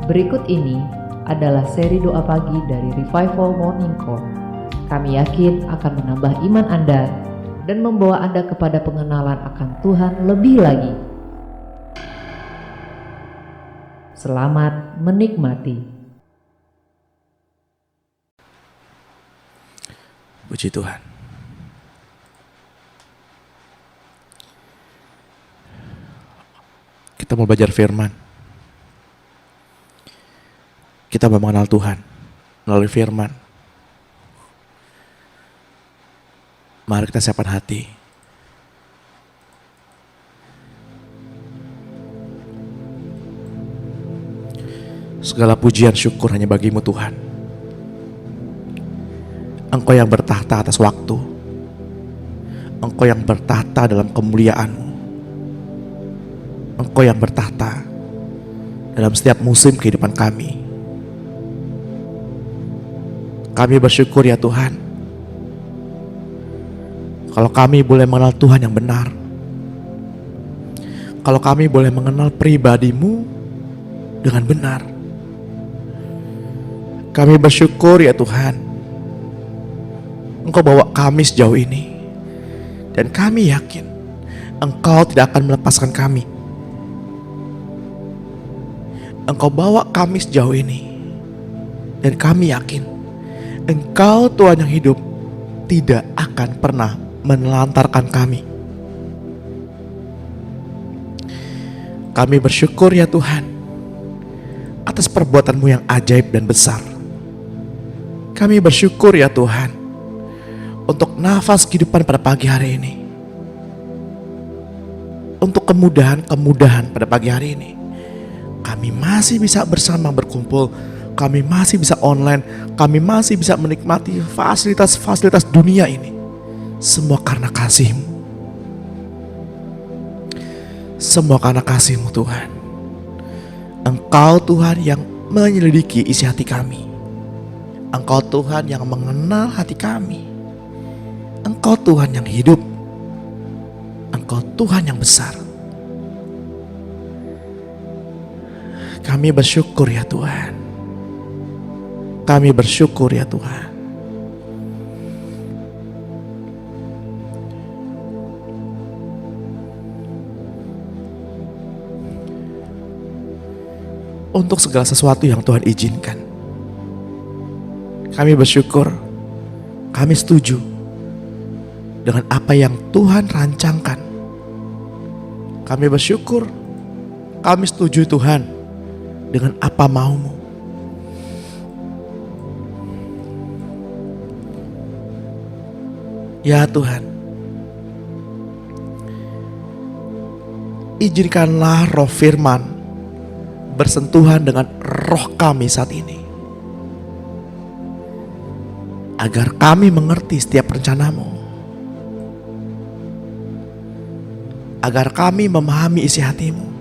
Berikut ini adalah seri doa pagi dari Revival Morning Call. Kami yakin akan menambah iman Anda dan membawa Anda kepada pengenalan akan Tuhan lebih lagi. Selamat menikmati. Puji Tuhan. Kita mau belajar firman. Kita mau mengenal Tuhan melalui firman. Mari kita siapkan hati. Segala pujian syukur hanya bagimu Tuhan. Engkau yang bertahta atas waktu. Engkau yang bertahta dalam kemuliaan-Mu. Engkau yang bertahta dalam setiap musim kehidupan kami. Kami bersyukur ya Tuhan, kalau kami boleh mengenal Tuhan yang benar, kalau kami boleh mengenal pribadi-Mu dengan benar. Kami bersyukur ya Tuhan, Engkau bawa kami sejauh ini, dan kami yakin Engkau tidak akan melepaskan kami. Engkau bawa kami sejauh ini, dan kami yakin Engkau Tuhan yang hidup tidak akan pernah menelantarkan kami. Kami bersyukur ya Tuhan atas perbuatan-Mu yang ajaib dan besar. Kami bersyukur ya Tuhan untuk nafas kehidupan pada pagi hari ini, untuk kemudahan-kemudahan pada pagi hari ini. Kami masih bisa bersama berkumpul, kami masih bisa online, kami masih bisa menikmati fasilitas-fasilitas dunia ini. Semua karena kasih-Mu. Semua karena kasih-Mu Tuhan. Engkau Tuhan yang menyelidiki isi hati kami. Engkau Tuhan yang mengenal hati kami. Engkau Tuhan yang hidup. Engkau Tuhan yang besar. Kami bersyukur ya Tuhan. Kami bersyukur ya Tuhan. Untuk segala sesuatu yang Tuhan izinkan, kami bersyukur. Kami setuju dengan apa yang Tuhan rancangkan. Kami bersyukur. Kami setuju Tuhan dengan apa mau-Mu. Ya Tuhan, izinkanlah roh firman bersentuhan dengan roh kami saat ini, agar kami mengerti setiap rencana-Mu, agar kami memahami isi hati-Mu.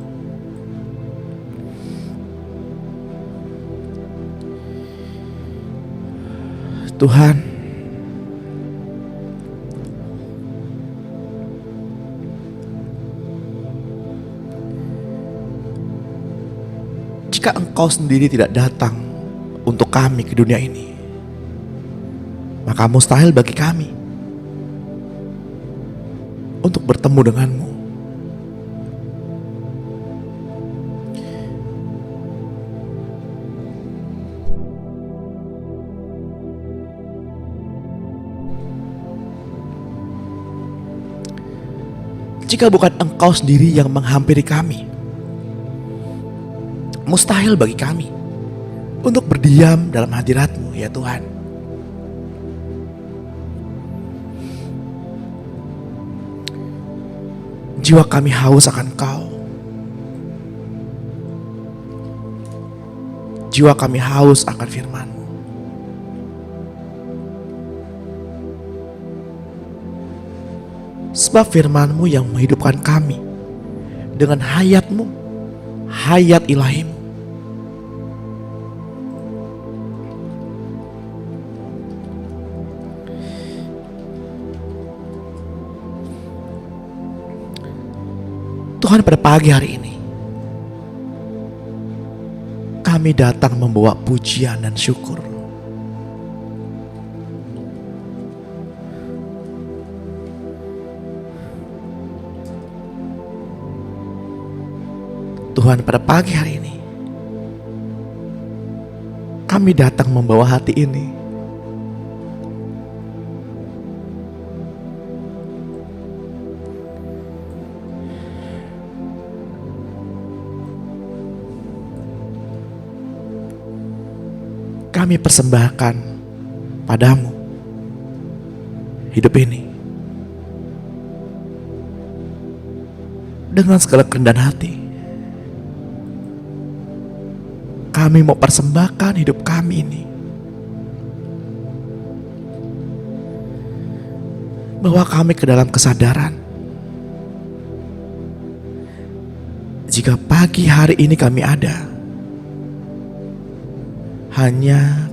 Tuhan, jika Engkau sendiri tidak datang untuk kami ke dunia ini, maka mustahil bagi kami untuk bertemu dengan-Mu. Jika bukan Engkau sendiri yang menghampiri kami, mustahil bagi kami untuk berdiam dalam hadirat-Mu ya Tuhan. Jiwa kami haus akan Kau. Jiwa kami haus akan firman-Mu. Sebab firman-Mu yang menghidupkan kami dengan hayat-Mu, hayat ilahi-Mu. Tuhan, pada pagi hari ini kami datang membawa pujian dan syukur. Tuhan, pada pagi hari ini kami datang membawa hati ini. Kami persembahkan padamu hidup ini dengan segala kerendahan hati. Kami mau persembahkan hidup kami ini, bawa kami ke dalam kesadaran jika pagi hari ini kami ada hanya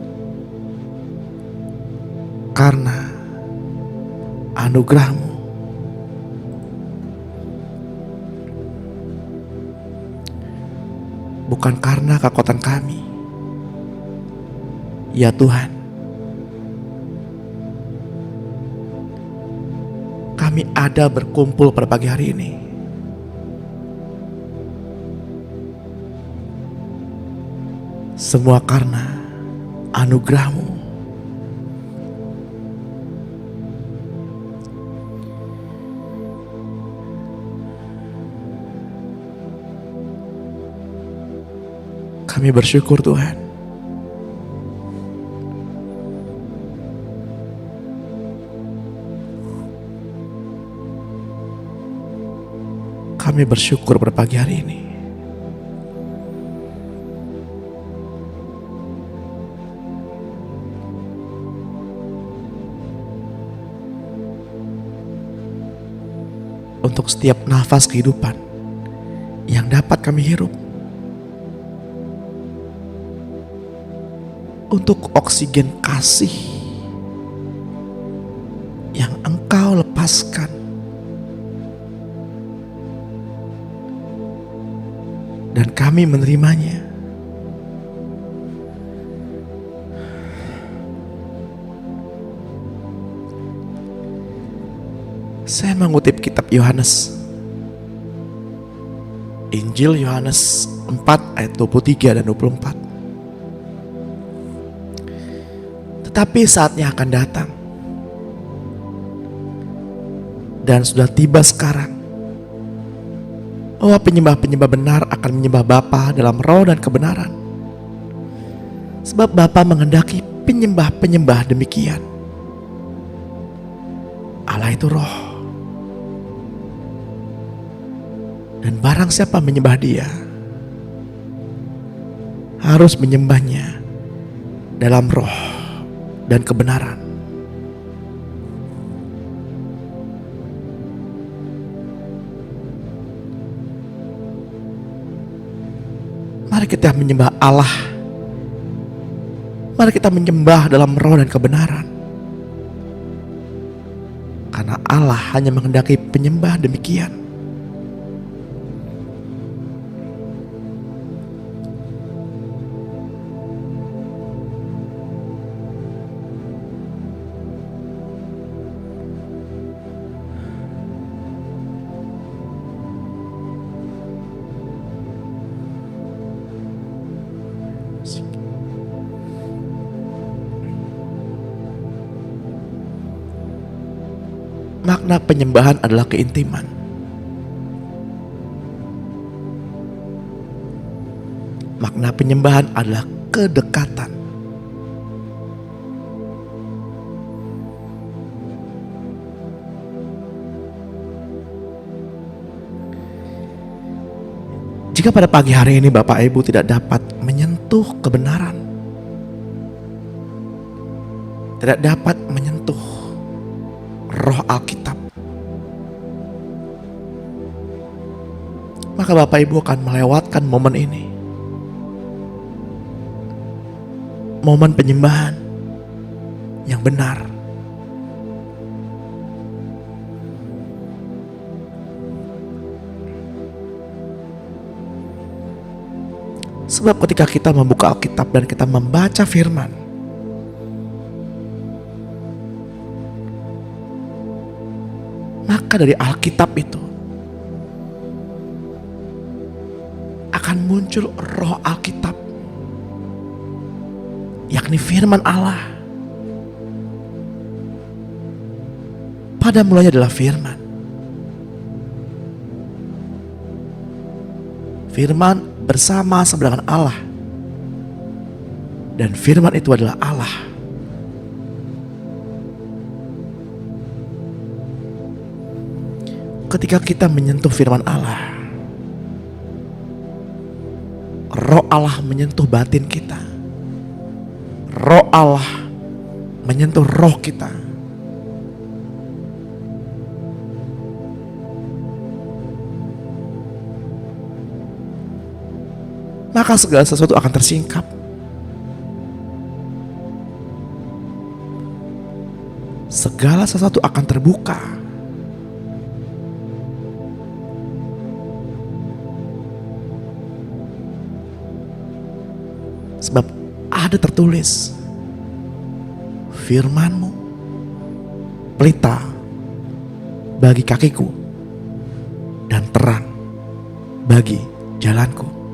karena anugerah-Mu. Bukan karena kekuatan kami. Ya Tuhan, kami ada berkumpul pada pagi hari ini semua karena anugerah-Mu. Kami bersyukur Tuhan. Kami bersyukur pada pagi hari ini. Untuk setiap nafas kehidupan yang dapat kami hirup. Untuk oksigen kasih yang Engkau lepaskan dan kami menerimanya. Saya mengutip kitab Yohanes, Injil Yohanes 4 ayat 23 dan 24. Tetapi saatnya akan datang dan sudah tiba sekarang bahwa penyembah-penyembah benar akan menyembah Bapa dalam roh dan kebenaran. Sebab Bapa menghendaki penyembah-penyembah demikian. Allah itu roh. Dan barang siapa menyembah Dia harus menyembahnya dalam roh dan kebenaran. Mari kita menyembah Allah. Mari kita menyembah dalam roh dan kebenaran. Karena Allah hanya menghendaki penyembah demikian. Makna penyembahan adalah keintiman. Makna penyembahan adalah kedekatan. Jika pada pagi hari ini Bapak Ibu tidak dapat menyentuh kebenaran, tidak dapat menyentuh roh Alkitab, maka Bapak Ibu akan melewatkan momen ini. Momen penyembahan yang benar. Sebab ketika kita membuka Alkitab dan kita membaca firman, maka dari Alkitab itu akan muncul roh Alkitab, yakni firman Allah. Pada mulanya adalah firman. Firman bersama-sama dengan Allah, dan firman itu adalah Allah. Ketika kita menyentuh firman Allah, roh Allah menyentuh batin kita, roh Allah menyentuh roh kita. Maka segala sesuatu akan tersingkap. Segala sesuatu akan terbuka. Sebab ada tertulis, firman-Mu pelita bagi kakiku dan terang bagi jalanku.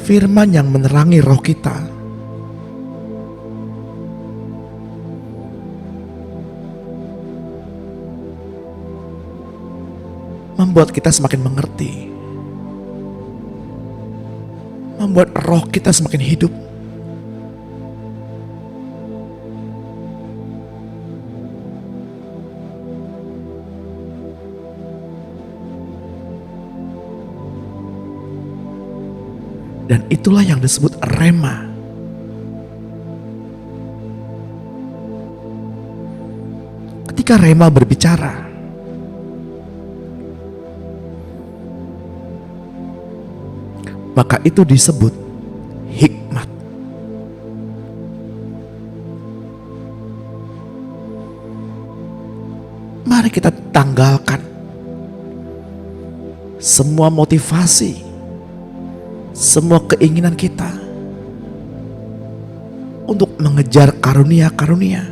Firman yang menerangi roh kita, membuat kita semakin mengerti, membuat roh kita semakin hidup. Dan itulah yang disebut rema. Ketika rema berbicara, maka itu disebut hikmat. Mari kita tanggalkan semua motivasi, semua keinginan kita untuk mengejar karunia-karunia.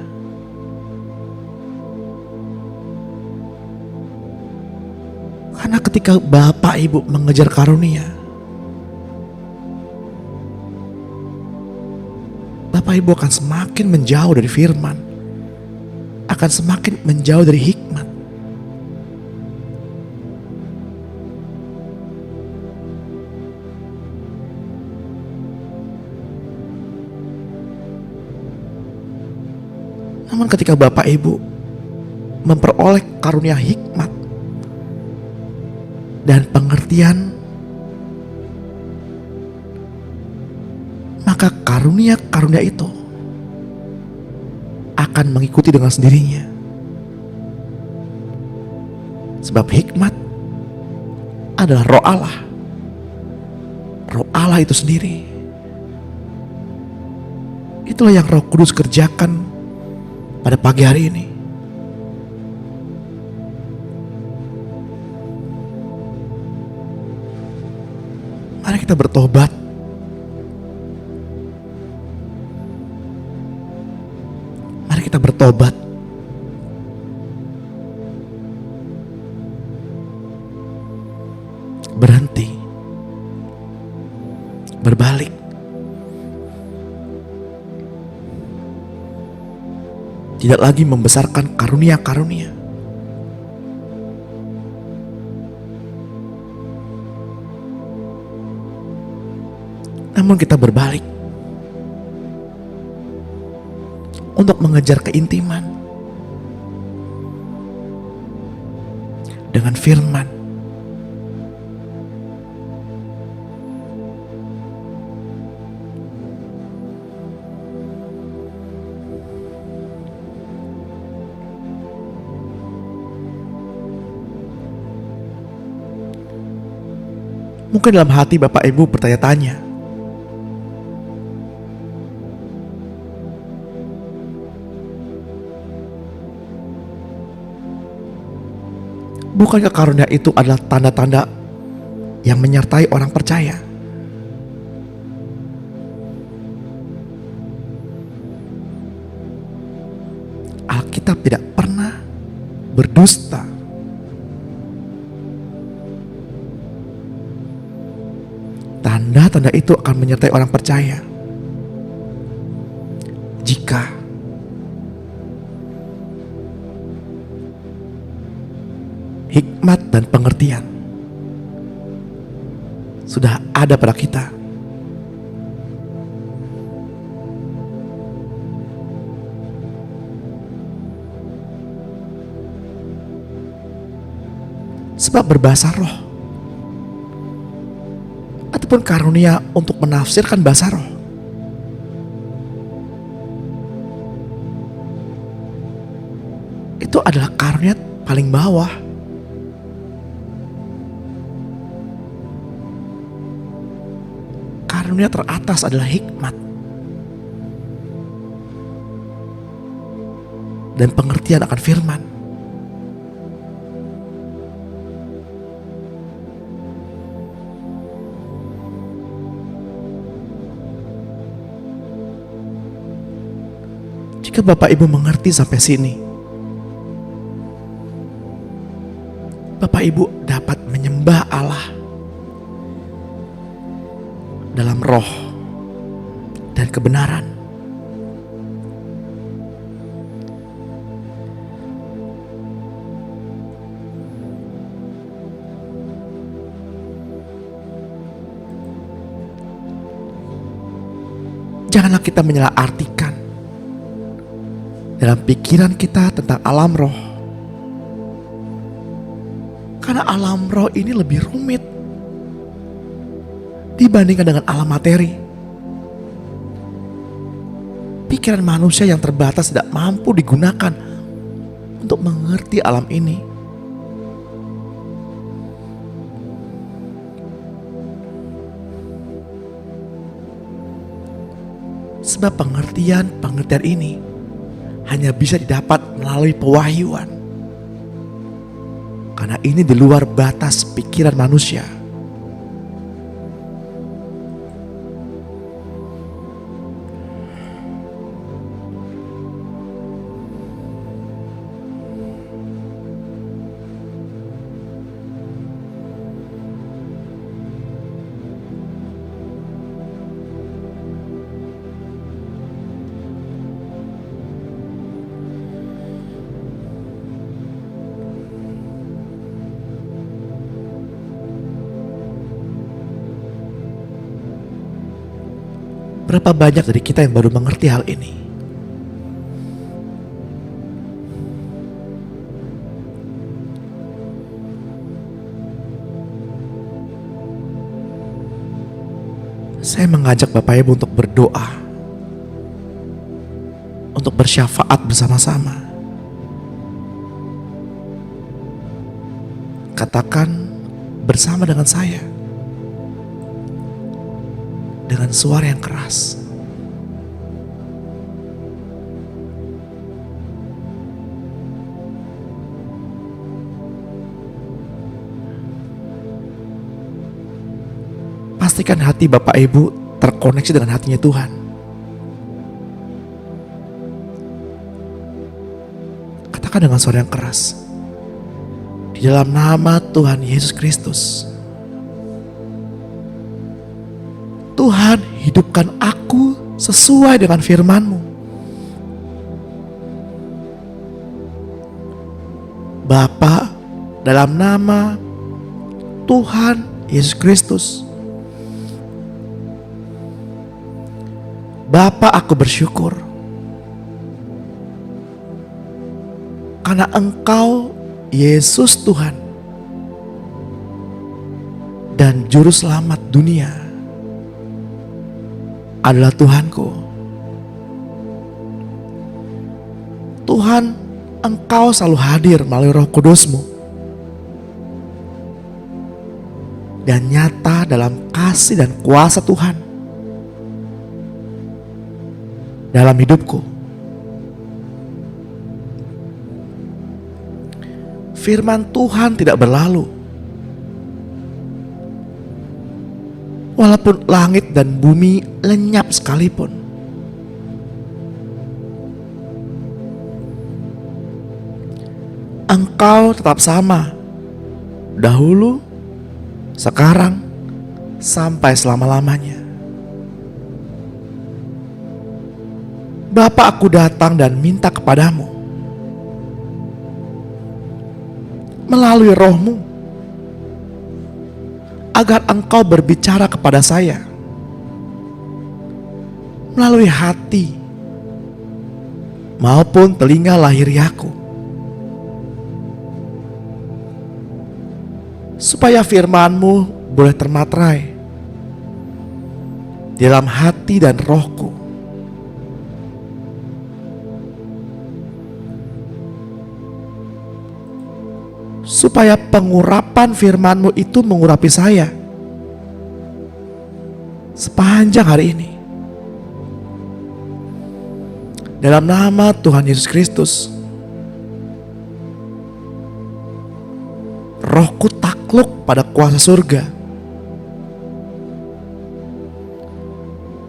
Karena ketika Bapak Ibu mengejar karunia, Bapak Ibu akan semakin menjauh dari firman, akan semakin menjauh dari hikmat. Namun ketika Bapak Ibu memperoleh karunia hikmat dan pengertian, maka karunia-karunia itu akan mengikuti dengan sendirinya. Sebab hikmat adalah roh Allah. Roh Allah itu sendiri. Itulah yang Roh Kudus kerjakan pada pagi hari ini. Mari kita bertobat. Mari kita bertobat. Berhenti. Berbalik. Tidak lagi membesarkan karunia-karunia. Namun kita berbalik untuk mengejar keintiman dengan firman. Mungkin dalam hati Bapak Ibu bertanya-tanya, Bukankah karunia itu adalah tanda-tanda yang menyertai orang percaya? Alkitab tidak pernah berdusta. Tanda-tanda itu akan menyertai orang percaya jika hikmat dan pengertian sudah ada pada kita. Sebab berbahasa roh ataupun karunia untuk menafsirkan bahasa roh itu adalah karunia paling bawah. Karunia teratas adalah hikmat dan pengertian akan firman. Jika Bapak Ibu mengerti sampai sini, Bapak Ibu dapat menyembah Allah dalam roh dan kebenaran. Janganlah kita menyalahartikan dalam pikiran kita tentang alam roh, karena alam roh ini lebih rumit dibandingkan dengan alam materi. Pikiran manusia yang terbatas tidak mampu digunakan untuk mengerti alam ini. Sebab pengertian ini hanya bisa didapat melalui pewahyuan. Karena ini di luar batas pikiran manusia. Berapa banyak dari kita yang baru mengerti hal ini? Saya mengajak Bapak Ibu untuk berdoa, untuk bersyafaat bersama-sama. Katakan bersama dengan saya dengan suara yang keras. Pastikan hati Bapak Ibu terkoneksi dengan hatinya Tuhan. Katakan dengan suara yang keras. Di dalam nama Tuhan Yesus Kristus, Tuhan, hidupkan aku sesuai dengan firman-Mu. Bapa, dalam nama Tuhan Yesus Kristus, Bapa, aku bersyukur karena Engkau, Yesus Tuhan dan Juru Selamat dunia, adalah Tuhanku. Tuhan, Engkau selalu hadir melalui Roh Kudus-Mu dan nyata dalam kasih dan kuasa Tuhan dalam hidupku. firman Tuhan tidak berlalu. Walaupun langit dan bumi lenyap sekalipun. Engkau tetap sama, dahulu, sekarang, sampai selama-lamanya. Bapa, aku datang dan minta kepadamu melalui roh-Mu, agar Engkau berbicara kepada saya melalui hati maupun telinga lahiriaku, supaya firman-Mu boleh termaterai di dalam hati dan rohku. Supaya pengurapan firman-Mu itu mengurapi saya sepanjang hari ini. Dalam nama Tuhan Yesus Kristus, rohku takluk pada kuasa surga,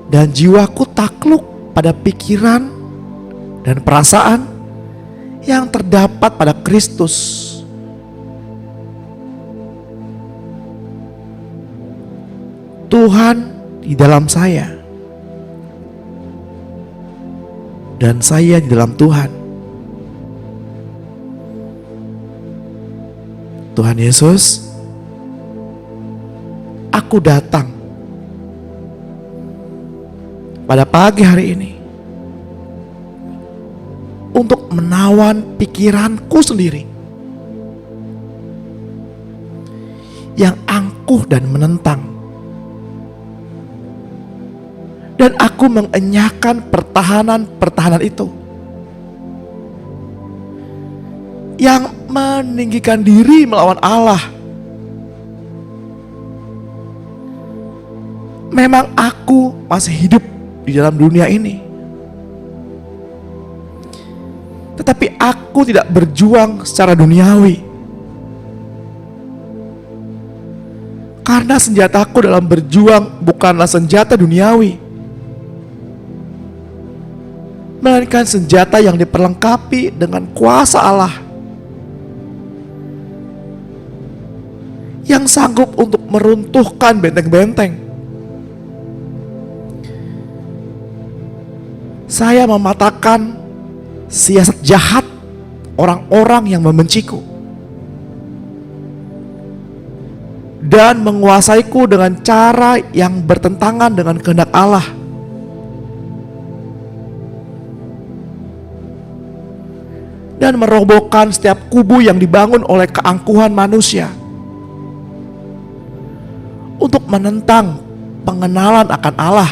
dan jiwaku takluk pada pikiran dan perasaan yang terdapat pada Kristus. Tuhan di dalam saya, dan saya di dalam Tuhan. Tuhan Yesus, aku datang pada pagi hari ini untuk menawan pikiranku sendiri yang angkuh dan menentang. Dan aku mengenyahkan pertahanan itu yang meninggikan diri melawan Allah. Memang aku masih hidup di dalam dunia ini, tetapi aku tidak berjuang secara duniawi, karena senjataku dalam berjuang bukanlah senjata duniawi, melainkan senjata yang diperlengkapi dengan kuasa Allah yang sanggup untuk meruntuhkan benteng-benteng. Saya mematahkan siasat jahat orang-orang yang membenciku dan menguasaiku dengan cara yang bertentangan dengan kehendak Allah. Dan merobohkan setiap kubu yang dibangun oleh keangkuhan manusia untuk menentang pengenalan akan Allah.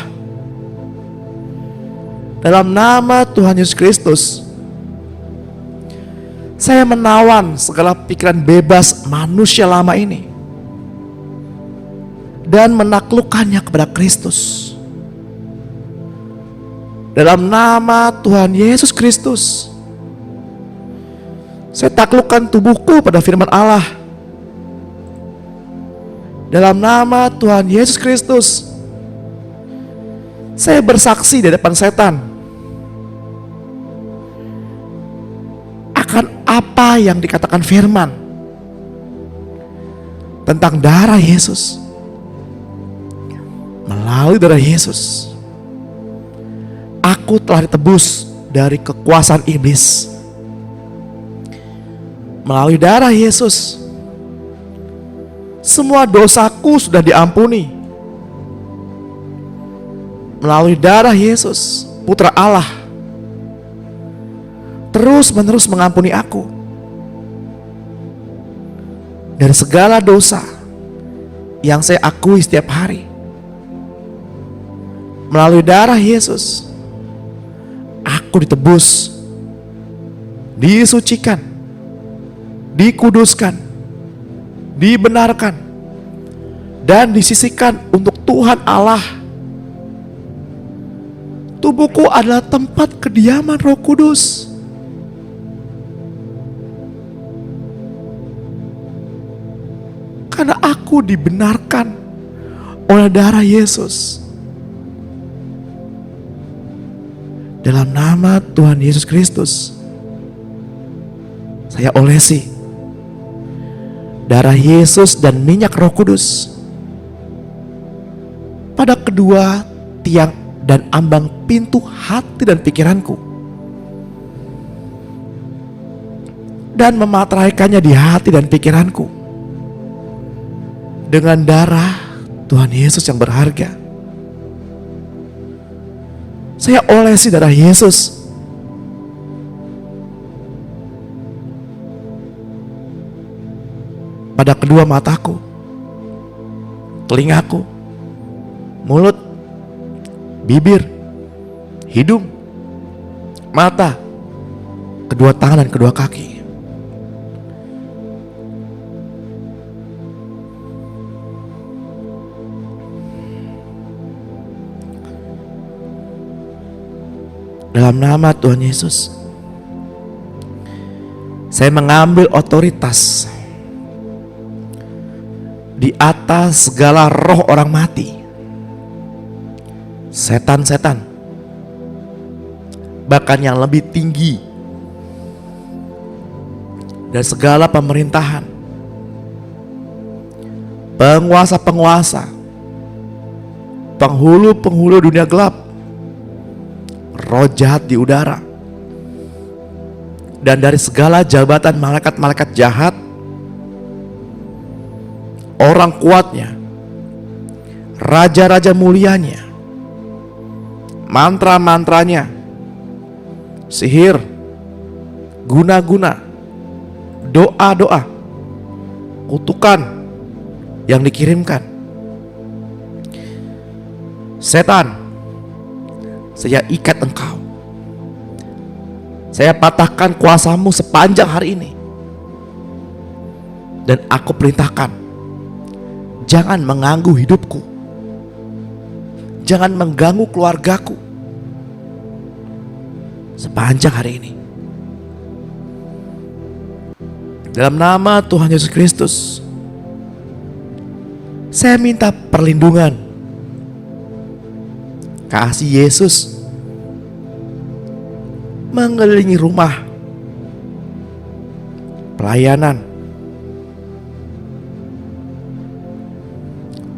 Dalam nama Tuhan Yesus Kristus, saya menawan segala pikiran bebas manusia lama ini dan menaklukkannya kepada Kristus. Dalam nama Tuhan Yesus Kristus, saya taklukkan tubuhku pada firman Allah. Dalam nama Tuhan Yesus Kristus, saya bersaksi di hadapan setan akan apa yang dikatakan firman tentang darah Yesus. Melalui darah Yesus, aku telah ditebus dari kekuasaan iblis. Melalui darah Yesus, semua dosaku sudah diampuni. Melalui darah Yesus, Putra Allah terus-menerus mengampuni aku dari segala dosa yang saya akui setiap hari. Melalui darah Yesus, aku ditebus, disucikan, dikuduskan, dibenarkan, dan disisihkan untuk Tuhan Allah. Tubuhku adalah tempat kediaman Roh Kudus. aku dibenarkan oleh darah Yesus. Dalam nama Tuhan Yesus Kristus, saya olesi darah Yesus dan minyak Roh Kudus pada kedua tiang dan ambang pintu hati dan pikiranku, dan memateraikannya di hati dan pikiranku dengan darah Tuhan Yesus yang berharga. Saya olesi darah Yesus pada kedua mataku, telingaku, mulut, bibir, hidung, mata, kedua tangan dan kedua kaki. Dalam nama Tuhan Yesus, saya mengambil otoritas di atas segala roh orang mati, setan-setan, bahkan yang lebih tinggi, dan segala pemerintahan, penguasa-penguasa, penghulu-penghulu dunia gelap, roh jahat di udara, dan dari segala jabatan malaikat-malaikat jahat, orang kuatnya, raja-raja mulianya, mantra-mantranya, sihir, guna-guna, doa-doa, kutukan yang dikirimkan. Setan, saya ikat engkau. Saya patahkan kuasamu sepanjang hari ini. Dan aku perintahkan, jangan mengganggu hidupku, jangan mengganggu keluargaku sepanjang hari ini. Dalam nama Tuhan Yesus Kristus, saya minta perlindungan, kasih Yesus mengelilingi rumah, pelayanan,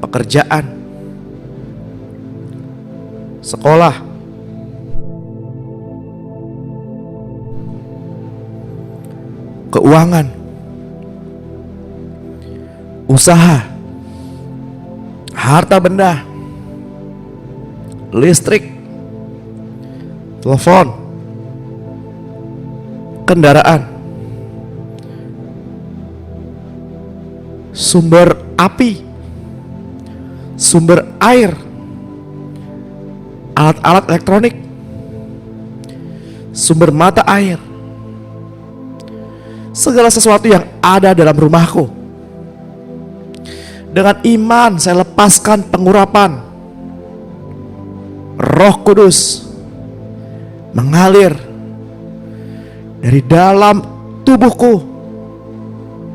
pekerjaan, sekolah, keuangan, usaha, harta benda, listrik, telepon, kendaraan, sumber api, sumber air, alat-alat elektronik, sumber mata air, segala sesuatu yang ada dalam rumahku. Dengan iman saya lepaskan pengurapan Roh Kudus mengalir dari dalam tubuhku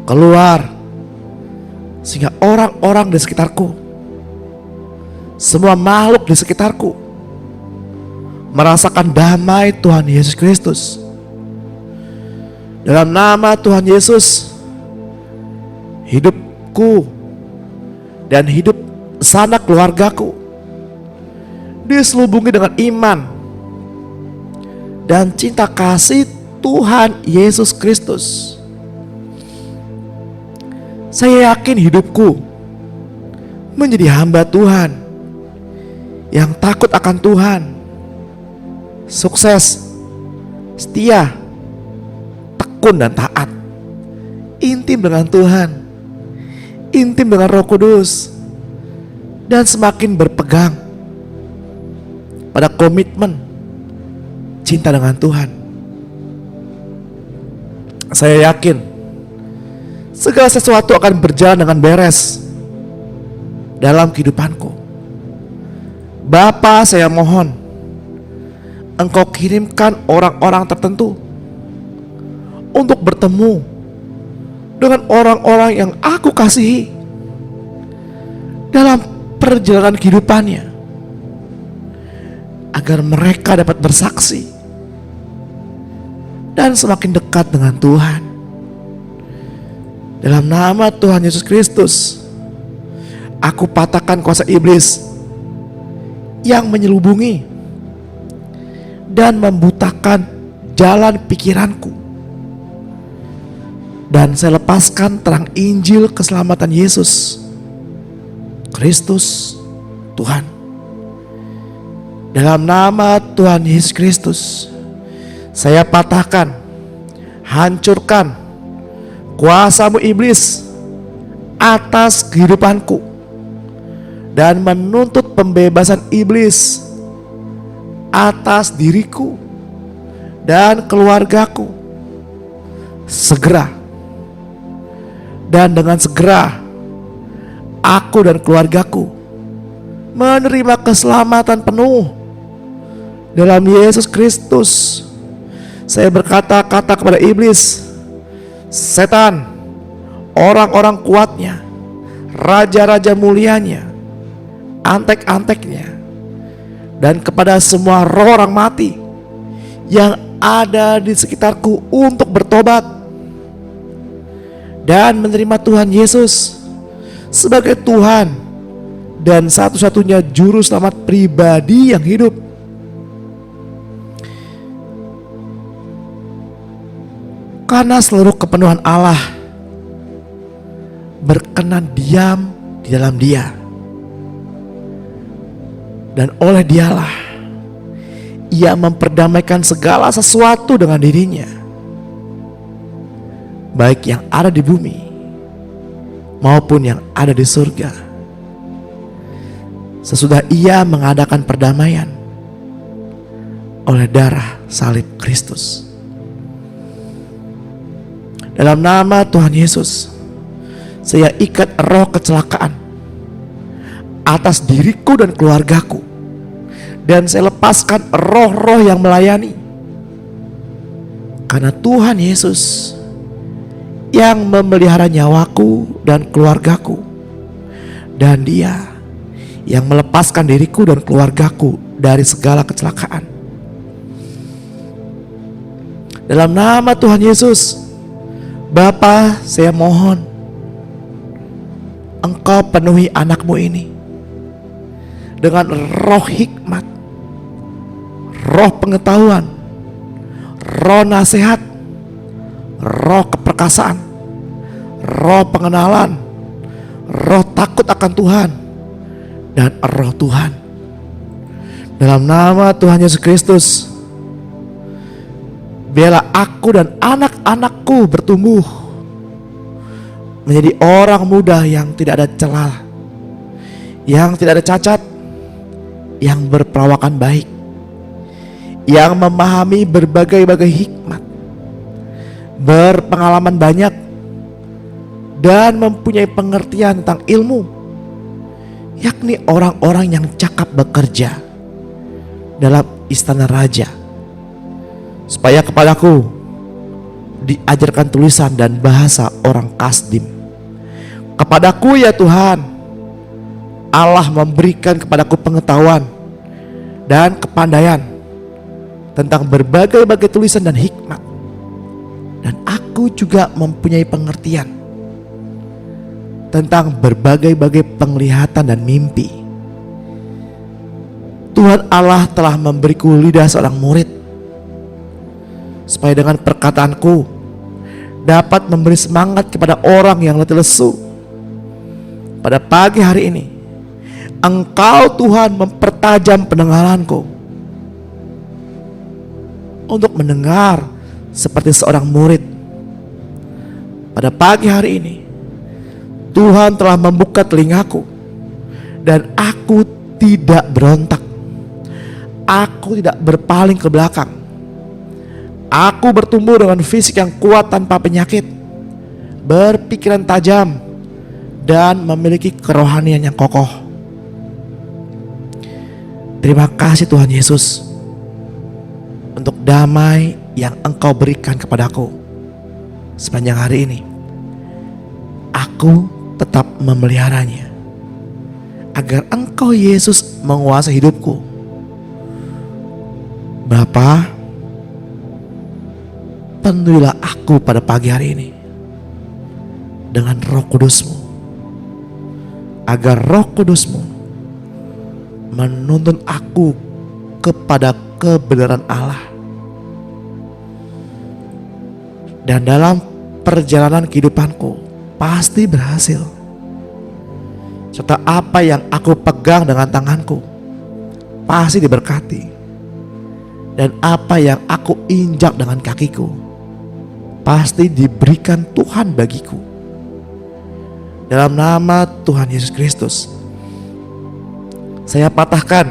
keluar, sehingga orang-orang di sekitarku, semua makhluk di sekitarku merasakan damai Tuhan Yesus Kristus. Dalam nama Tuhan Yesus, hidupku dan hidup sanak keluargaku diselubungi dengan iman dan cinta kasih Tuhan Yesus Kristus. Saya yakin hidupku menjadi hamba Tuhan yang takut akan Tuhan, sukses, setia, tekun dan taat, intim dengan Tuhan, intim dengan Roh Kudus, dan semakin berpegang pada komitmen cinta dengan Tuhan. Saya yakin segala sesuatu akan berjalan dengan beres dalam kehidupanku. Bapa, saya mohon Engkau kirimkan orang-orang tertentu untuk bertemu dengan orang-orang yang aku kasihi, dalam perjalanan kehidupannya, agar mereka dapat bersaksi dan semakin dekat dengan Tuhan. Dalam nama Tuhan Yesus Kristus, aku patahkan kuasa iblis yang menyelubungi dan membutakan jalan pikiranku, dan saya lepaskan terang Injil keselamatan Yesus Kristus Tuhan. Dalam nama Tuhan Yesus Kristus, saya patahkan, hancurkan kuasamu iblis atas kehidupanku, dan menuntut pembebasan iblis atas diriku dan keluargaku segera. Dan dengan segera aku dan keluargaku menerima keselamatan penuh dalam Yesus Kristus. Saya berkata-kata kepada iblis, setan, orang-orang kuatnya, raja-raja mulianya, antek-anteknya, dan kepada semua roh orang mati yang ada di sekitarku untuk bertobat dan menerima Tuhan Yesus sebagai Tuhan dan satu-satunya juru selamat pribadi yang hidup. Karena seluruh kepenuhan Allah berkenan diam di dalam Dia, dan oleh Dialah Ia memperdamaikan segala sesuatu dengan dirinya, baik yang ada di bumi maupun yang ada di surga, sesudah Ia mengadakan perdamaian oleh darah salib Kristus. Dalam nama Tuhan Yesus, saya ikat roh kecelakaan atas diriku dan keluargaku, dan saya lepaskan roh-roh yang melayani. Karena Tuhan Yesus yang memelihara nyawaku dan keluargaku, dan Dia yang melepaskan diriku dan keluargaku dari segala kecelakaan. Dalam nama Tuhan Yesus, Bapa, saya mohon Engkau penuhi anakmu ini dengan roh hikmat, roh pengetahuan, roh nasihat, roh keperkasaan, roh pengenalan, roh takut akan Tuhan, dan roh Tuhan. Dalam nama Tuhan Yesus Kristus, biarlah aku dan anak-anakku bertumbuh menjadi orang muda yang tidak ada celah, yang tidak ada cacat, yang berperawakan baik, yang memahami berbagai-bagai hikmat, berpengalaman banyak, dan mempunyai pengertian tentang ilmu, yakni orang-orang yang cakap bekerja dalam istana raja, supaya kepadaku diajarkan tulisan dan bahasa orang Kasdim. Kepadaku ya Tuhan, Allah memberikan kepadaku pengetahuan dan kepandaian tentang berbagai-bagai tulisan dan hikmat, dan aku juga mempunyai pengertian tentang berbagai-bagai penglihatan dan mimpi. Tuhan Allah telah memberiku lidah seorang murid, supaya dengan perkataanku dapat memberi semangat kepada orang yang letih lesu. Pada pagi hari ini, Engkau Tuhan mempertajam pendengaranku untuk mendengar seperti seorang murid. Pada pagi hari ini, Tuhan telah membuka telingaku, dan aku tidak berontak. Aku tidak berpaling ke belakang. Aku bertumbuh dengan fisik yang kuat tanpa penyakit, berpikiran tajam, dan memiliki kerohanian yang kokoh. Terima kasih Tuhan Yesus untuk damai yang Engkau berikan kepadaku sepanjang hari ini. Aku tetap memeliharanya agar Engkau Yesus menguasai hidupku. Bapa, penuhilah aku pada pagi hari ini dengan Roh Kudus-Mu, agar Roh Kudus-Mu menuntun aku kepada kebenaran Allah. Dan dalam perjalanan kehidupanku pasti berhasil. Serta apa yang aku pegang dengan tanganku pasti diberkati. Dan apa yang aku injak dengan kakiku pasti diberikan Tuhan bagiku. Dalam nama Tuhan Yesus Kristus, saya patahkan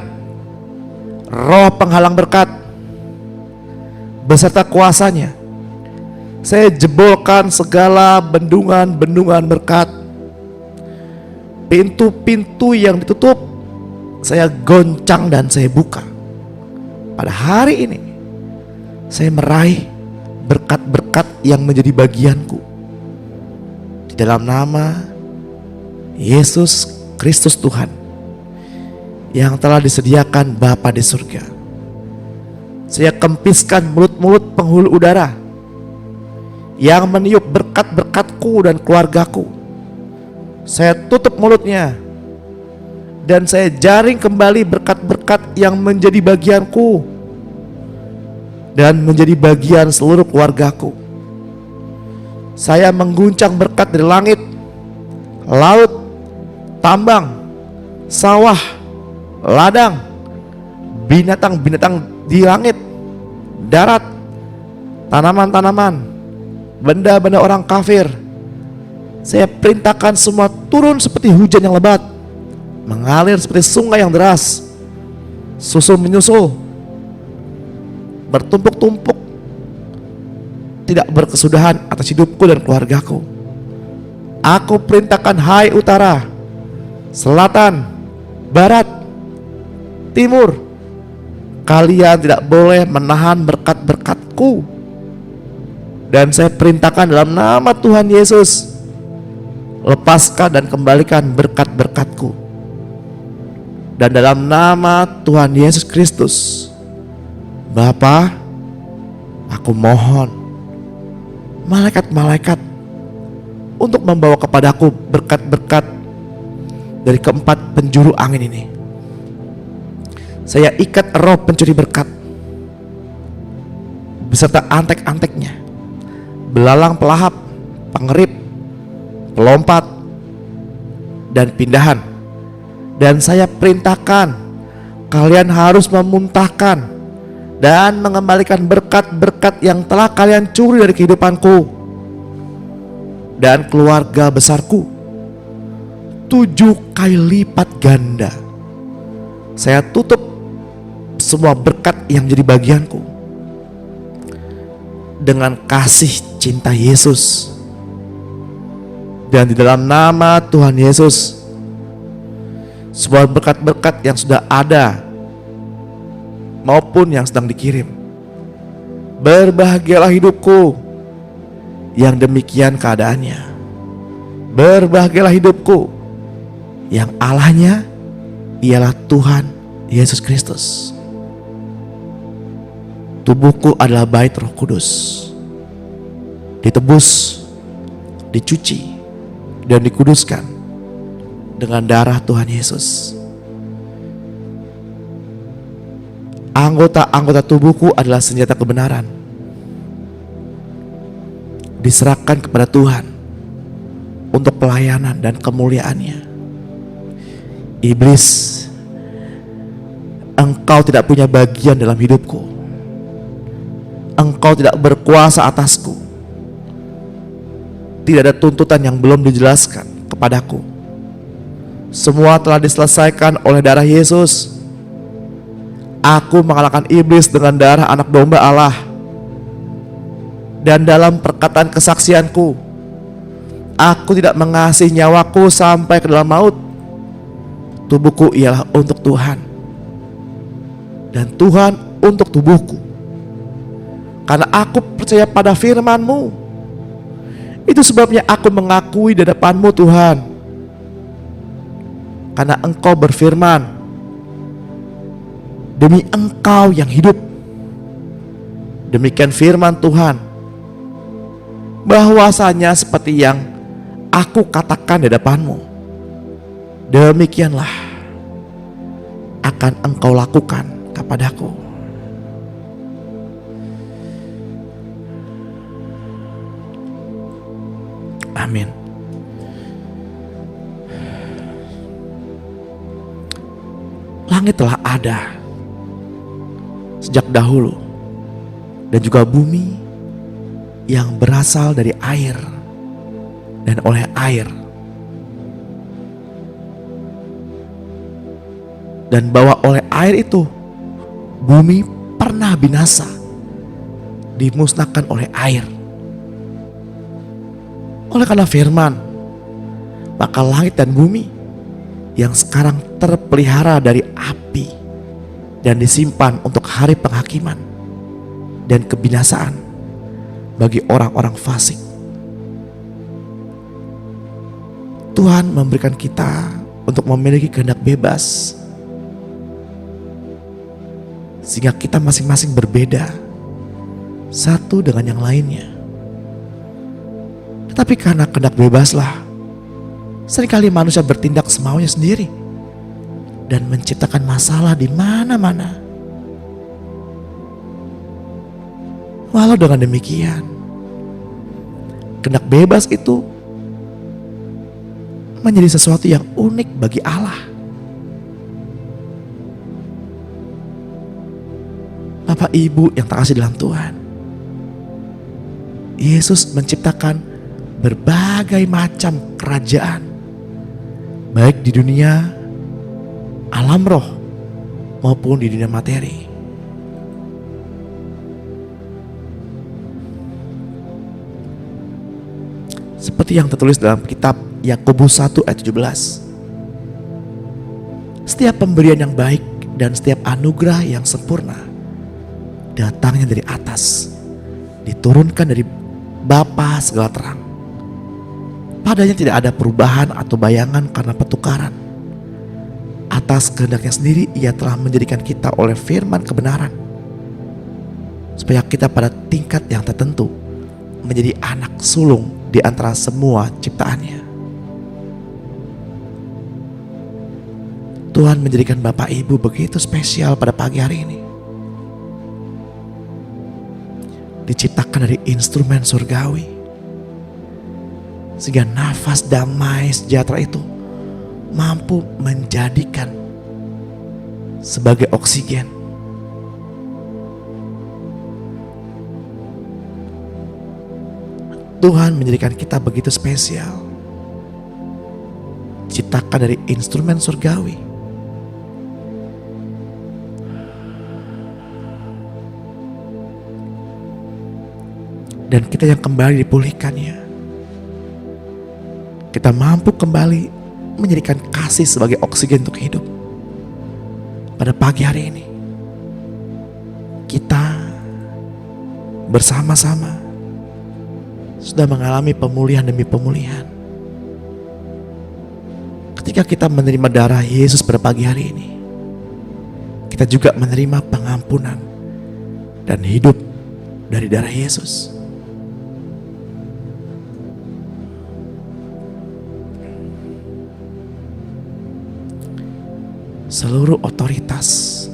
roh penghalang berkat beserta kuasanya. Saya jebolkan segala bendungan-bendungan berkat. Pintu-pintu yang ditutup saya goncang dan saya buka. Pada hari ini saya meraih berkat-berkat yang menjadi bagianku. Di dalam nama Yesus Kristus Tuhan yang telah disediakan Bapa di surga. Saya kempiskan mulut-mulut penghulu udara yang meniup berkat-berkatku dan keluargaku. Saya tutup mulutnya dan saya jaring kembali berkat-berkat yang menjadi bagianku dan menjadi bagian seluruh keluargaku. Saya mengguncang berkat dari langit, laut, tambang, sawah, ladang, binatang-binatang di langit, darat, tanaman-tanaman, benda-benda orang kafir. Saya perintahkan semua turun seperti hujan yang lebat, mengalir seperti sungai yang deras, susul menyusul, bertumpuk-tumpuk, tidak berkesudahan atas hidupku dan keluargaku. Aku perintahkan, hai utara, selatan, barat, timur, kalian tidak boleh menahan berkat-berkatku. Dan saya perintahkan dalam nama Tuhan Yesus, lepaskan dan kembalikan berkat-berkatku. Dan dalam nama Tuhan Yesus Kristus, Bapa, aku mohon malaikat-malaikat untuk membawa kepadaku berkat-berkat dari keempat penjuru angin ini. Saya ikat roh pencuri berkat beserta antek-anteknya, belalang pelahap, pengerip, pelompat, dan pindahan. Dan saya perintahkan, kalian harus memuntahkan dan mengembalikan berkat-berkat yang telah kalian curi dari kehidupanku dan keluarga besarku 7 kali lipat ganda. Saya tutup semua berkat yang menjadi bagianku dengan kasih cinta Yesus. Dan di dalam nama Tuhan Yesus, semua berkat-berkat yang sudah ada maupun yang sedang dikirim, berbahagialah hidupku yang demikian keadaannya. Berbahagialah hidupku yang Allahnya ialah Tuhan Yesus Kristus. Tubuhku adalah bait Roh Kudus, ditebus, dicuci, dan dikuduskan dengan darah Tuhan Yesus. Anggota-anggota tubuhku adalah senjata kebenaran, diserahkan kepada Tuhan untuk pelayanan dan kemuliaannya. Iblis, engkau tidak punya bagian dalam hidupku. Engkau tidak berkuasa atasku. Tidak ada tuntutan yang belum dijelaskan kepadaku. Semua telah diselesaikan oleh darah Yesus. Aku mengalahkan iblis dengan darah anak domba Allah. Dan dalam perkataan kesaksianku, aku tidak mengasihi nyawaku sampai ke dalam maut. Tubuhku ialah untuk Tuhan, dan Tuhan untuk tubuhku. Karena aku percaya pada firman-Mu, itu sebabnya aku mengakui di hadapan-Mu Tuhan. karena Engkau berfirman, demi Engkau yang hidup. Demikian firman Tuhan, bahwasanya seperti yang aku katakan di depanmu, demikianlah akan Engkau lakukan kepadaku. Amin. Langit telah ada sejak dahulu, dan juga bumi yang berasal dari air dan oleh air, dan bahwa oleh air itu bumi pernah binasa, dimusnahkan oleh air. Oleh karena firman, maka langit dan bumi yang sekarang terpelihara dari api dan disimpan untuk hari penghakiman dan kebinasaan bagi orang-orang fasik. Tuhan memberikan kita untuk memiliki kehendak bebas, sehingga kita masing-masing berbeda satu dengan yang lainnya. Tetapi karena kehendak bebaslah seringkali manusia bertindak semaunya sendiri dan menciptakan masalah di mana-mana. Walau dengan demikian, kehendak bebas itu menjadi sesuatu yang unik bagi Allah. Bapak Ibu yang tak kasih dalam Tuhan, Yesus menciptakan berbagai macam kerajaan, baik di dunia alam roh maupun di dunia materi. Seperti yang tertulis dalam kitab Yakobus 1 ayat 17. Setiap pemberian yang baik dan setiap anugerah yang sempurna datangnya dari atas, diturunkan dari Bapa segala terang. Padanya tidak ada perubahan atau bayangan karena pertukaran. Atas kehendaknya sendiri ia telah menjadikan kita oleh firman kebenaran, supaya kita pada tingkat yang tertentu menjadi anak sulung di antara semua ciptaannya. Tuhan menjadikan Bapak Ibu begitu spesial pada pagi hari ini. Diciptakan dari instrumen surgawi, sehingga nafas damai sejahtera itu mampu menjadikan sebagai oksigen. Tuhan menjadikan kita begitu spesial, diciptakan dari instrumen surgawi, dan kita yang kembali dipulihkannya. Kita mampu kembali menjadikan kasih sebagai oksigen untuk hidup. Pada pagi hari ini kita bersama-sama sudah mengalami pemulihan demi pemulihan. Ketika kita menerima darah Yesus pada pagi hari ini, kita juga menerima pengampunan dan hidup dari darah Yesus. Seluruh otoritas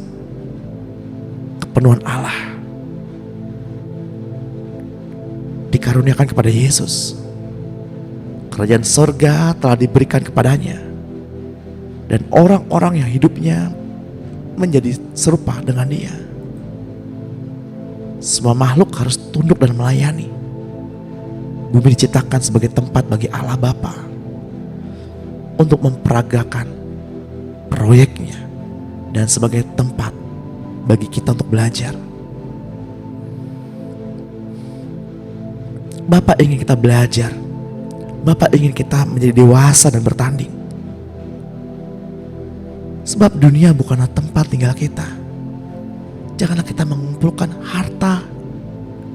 kepenuhan Allah dikaruniakan kepada Yesus. Kerajaan sorga telah diberikan kepadanya, dan orang-orang yang hidupnya menjadi serupa dengan dia. Semua makhluk harus tunduk dan melayani. Bumi diciptakan sebagai tempat bagi Allah Bapa untuk memperagakan proyeknya, dan sebagai tempat bagi kita untuk belajar. Bapak ingin kita belajar. Bapak ingin kita menjadi dewasa dan bertanding. Sebab dunia bukanlah tempat tinggal kita. Janganlah kita mengumpulkan harta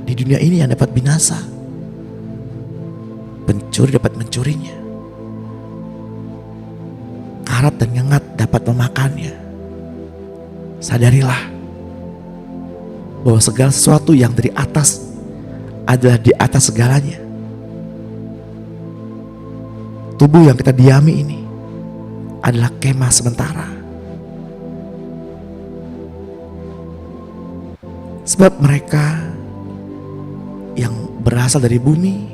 di dunia ini yang dapat binasa. Pencuri dapat mencurinya, karat dan nyengat dapat memakannya. Sadarilah bahwa segala sesuatu yang dari atas adalah di atas segalanya. Tubuh yang kita diami ini adalah kemah sementara. Sebab mereka yang berasal dari bumi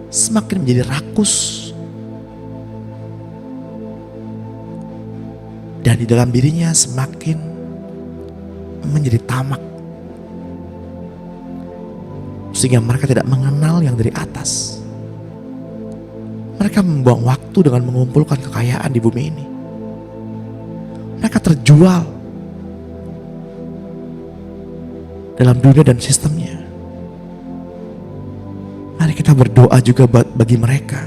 semakin menjadi rakus, dan di dalam dirinya semakin menjadi tamak, sehingga mereka tidak mengenal yang dari atas. Mereka membuang waktu dengan mengumpulkan kekayaan di bumi ini. Mereka terjual dalam dunia dan sistemnya. Mari kita berdoa juga bagi mereka.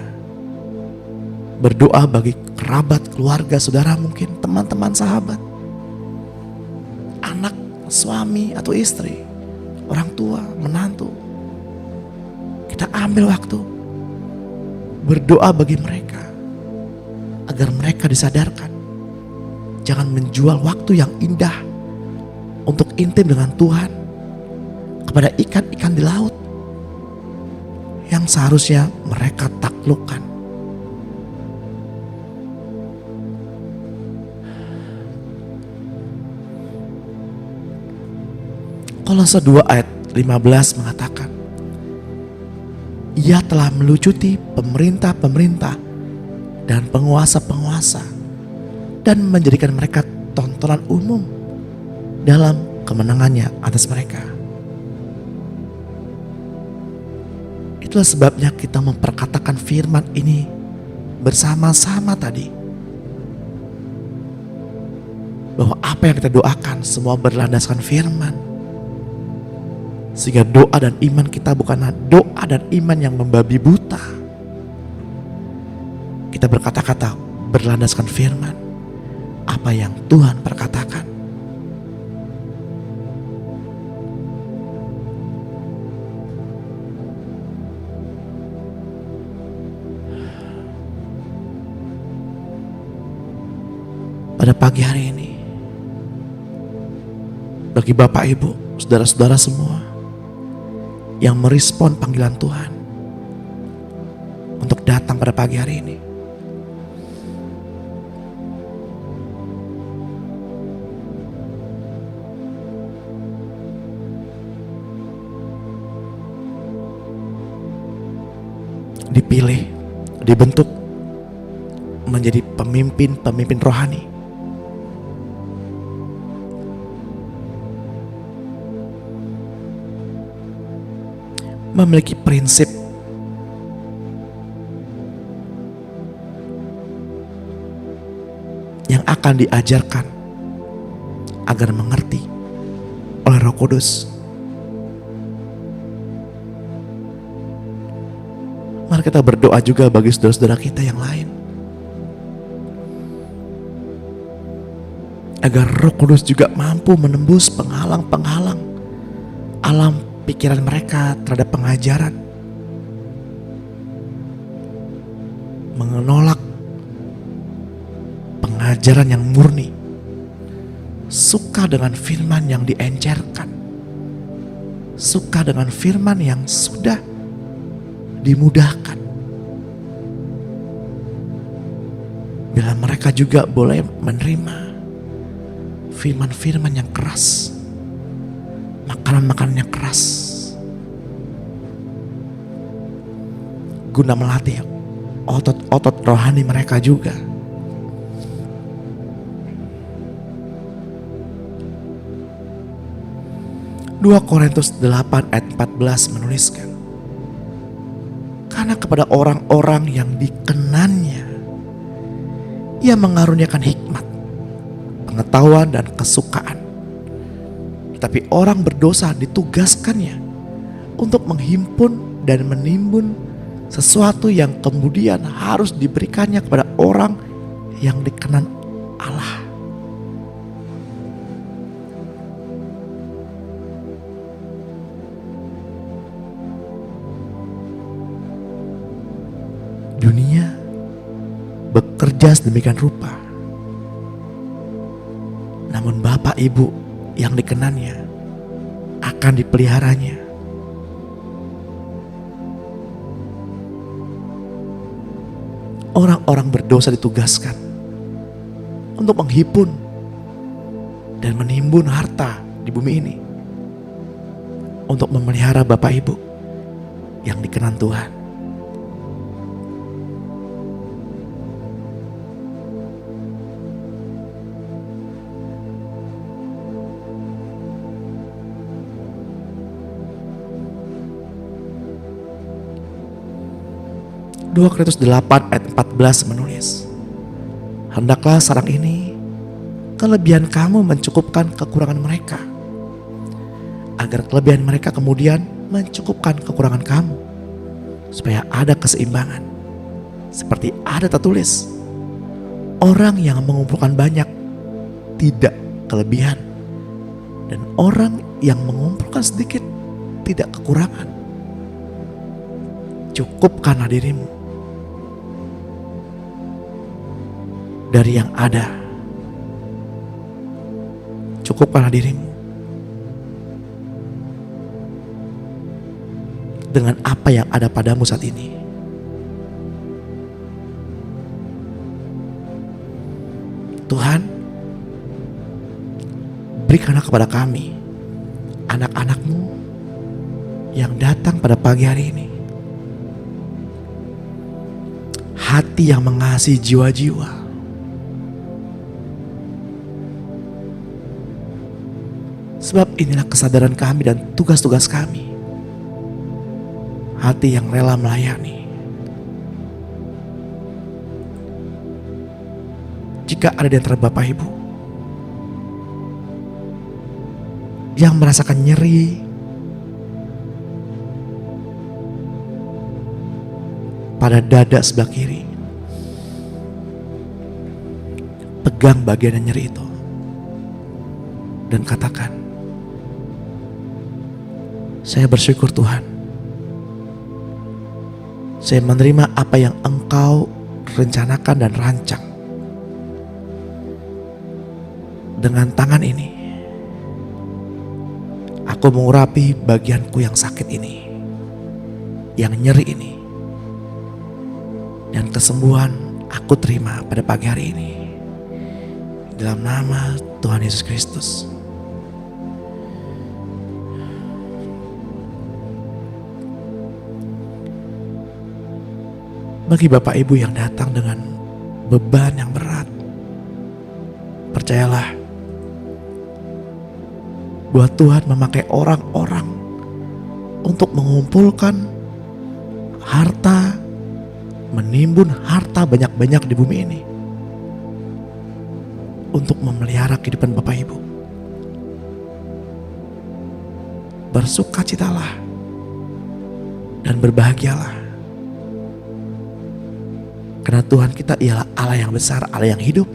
Berdoa bagi kerabat, keluarga, saudara, mungkin teman-teman, sahabat, anak, suami atau istri, orang tua, menantu. Kita ambil waktu berdoa bagi mereka agar mereka disadarkan. Jangan menjual waktu yang indah untuk intim dengan Tuhan kepada ikan-ikan di laut yang seharusnya mereka taklukkan. Kolose 2 ayat 15 mengatakan, Ia telah melucuti pemerintah-pemerintah dan penguasa-penguasa dan menjadikan mereka tontonan umum dalam kemenangannya atas mereka. Itulah sebabnya kita memperkatakan firman ini bersama-sama tadi, bahwa apa yang kita doakan semua berlandaskan firman. Sehingga doa dan iman kita bukanlah doa dan iman yang membabi buta. Kita berkata-kata berlandaskan firman, apa yang Tuhan perkatakan. Pada pagi hari ini, bagi Bapak Ibu, saudara-saudara semua yang merespon panggilan Tuhan untuk datang pada pagi hari ini, dipilih, dibentuk menjadi pemimpin-pemimpin rohani. Memiliki prinsip yang akan diajarkan agar mengerti oleh Roh Kudus. Mari kita berdoa juga bagi saudara-saudara kita yang lain, agar Roh Kudus juga mampu menembus penghalang-penghalang alam pikiran mereka terhadap pengajaran, menolak pengajaran yang murni, suka dengan firman yang diencerkan, suka dengan firman yang sudah dimudahkan. Bila mereka juga boleh menerima firman-firman yang keras, makanan-makanan yang keras, guna melatih otot-otot rohani mereka juga. Dua Korintus 8 ayat 14 menuliskan, karena kepada orang-orang yang dikenannya Ia mengaruniakan hikmat, pengetahuan dan kesukaan. Tapi orang berdosa ditugaskannya untuk menghimpun dan menimbun sesuatu yang kemudian harus diberikannya kepada orang yang dikenan Allah. Dunia bekerja sedemikian rupa ibu yang dikenannya akan dipeliharanya. Orang-orang berdosa ditugaskan untuk menghimpun dan menimbun harta di bumi ini untuk memelihara Bapak Ibu yang dikenan Tuhan. Dua Korintus 8 ayat 14 menulis, hendaklah sarang ini kelebihan kamu mencukupkan kekurangan mereka, agar kelebihan mereka kemudian mencukupkan kekurangan kamu, supaya ada keseimbangan. Seperti ada tertulis, orang yang mengumpulkan banyak tidak kelebihan, dan orang yang mengumpulkan sedikit tidak kekurangan. Cukupkanlah dirimu dari yang ada. Cukupkanlah dirimu dengan apa yang ada padamu saat ini. Tuhan, berikanlah kepada kami, anak-anak-Mu yang datang pada pagi hari ini, hati yang mengasihi jiwa-jiwa, sebab inilah kesadaran kami dan tugas-tugas kami. Hati yang rela melayani. Jika ada di antara Bapak Ibu yang merasakan nyeri, pada dada sebelah kiri, pegang bagian yang nyeri itu dan katakan, saya bersyukur Tuhan, saya menerima apa yang Engkau rencanakan dan rancang. Dengan tangan ini, aku mengurapi bagianku yang sakit ini, yang nyeri ini. Dan kesembuhan aku terima pada pagi hari ini. Dalam nama Tuhan Yesus Kristus. Bagi Bapak Ibu yang datang dengan beban yang berat, percayalah bahwa Tuhan memakai orang-orang untuk mengumpulkan harta, menimbun harta banyak-banyak di bumi ini untuk memelihara kehidupan Bapak Ibu. Bersukacitalah dan berbahagialah, karena Tuhan kita ialah Allah yang besar, Allah yang hidup.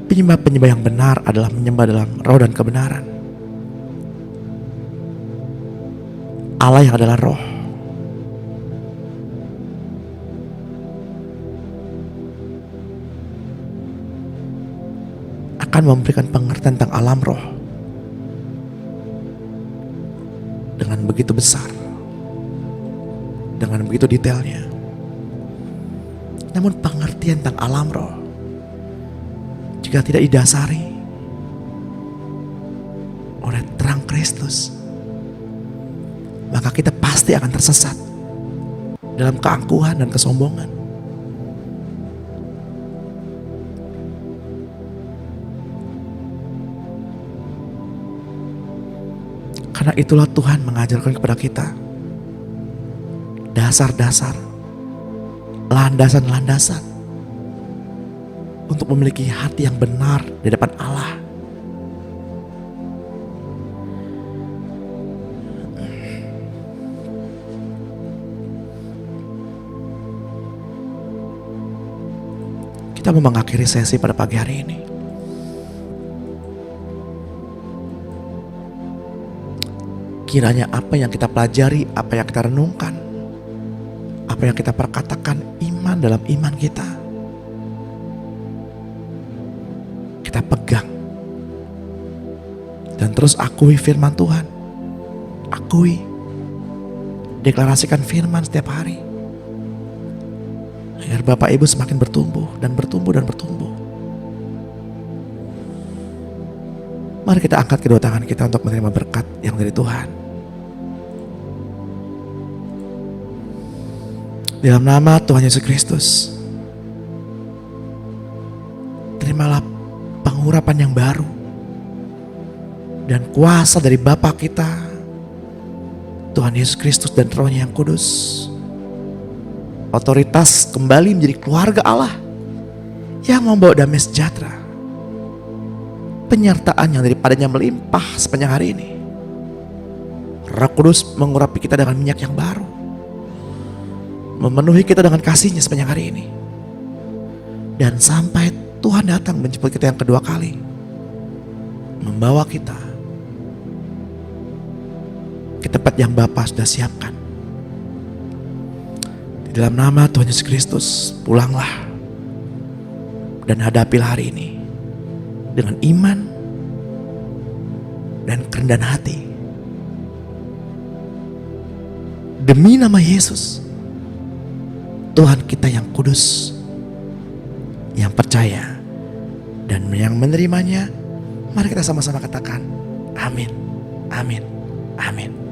Penyembah-penyembah yang benar adalah menyembah dalam roh dan kebenaran. Allah yang adalah roh akan memberikan pengertian tentang alam roh dengan begitu besar, dengan begitu detailnya. Namun pengertian tentang alam roh jika tidak didasari oleh terang Kristus, maka kita pasti akan tersesat dalam keangkuhan dan kesombongan. Karena itulah Tuhan mengajarkan kepada kita dasar-dasar, landasan-landasan untuk memiliki hati yang benar di depan Allah. Kita mau mengakhiri sesi pada pagi hari ini. Kiranya apa yang kita pelajari, apa yang kita renungkan, apa yang kita perkatakan iman dalam iman kita. Kita pegang dan terus akui firman Tuhan. Akui, deklarasikan firman setiap hari, agar Bapak Ibu semakin bertumbuh dan bertumbuh dan bertumbuh. Mari kita angkat kedua tangan kita untuk menerima berkat yang dari Tuhan. Dalam nama Tuhan Yesus Kristus, terimalah pengurapan yang baru dan kuasa dari Bapa kita, Tuhan Yesus Kristus dan Roh-Nya yang kudus. Otoritas kembali menjadi keluarga Allah yang membawa damai sejahtera. Penyertaan yang daripadanya melimpah sepanjang hari ini. Roh Kudus mengurapi kita dengan minyak yang baru, memenuhi kita dengan kasih-Nya sepanjang hari ini. Dan sampai Tuhan datang menjemput kita yang kedua kali, membawa kita ke tempat yang Bapa sudah siapkan. Di dalam nama Tuhan Yesus Kristus, pulanglah dan hadapilah hari ini dengan iman dan kerendahan hati. Demi nama Yesus, Tuhan kita yang kudus, yang percaya dan yang menerimanya, mari kita sama-sama katakan amin, amin, amin.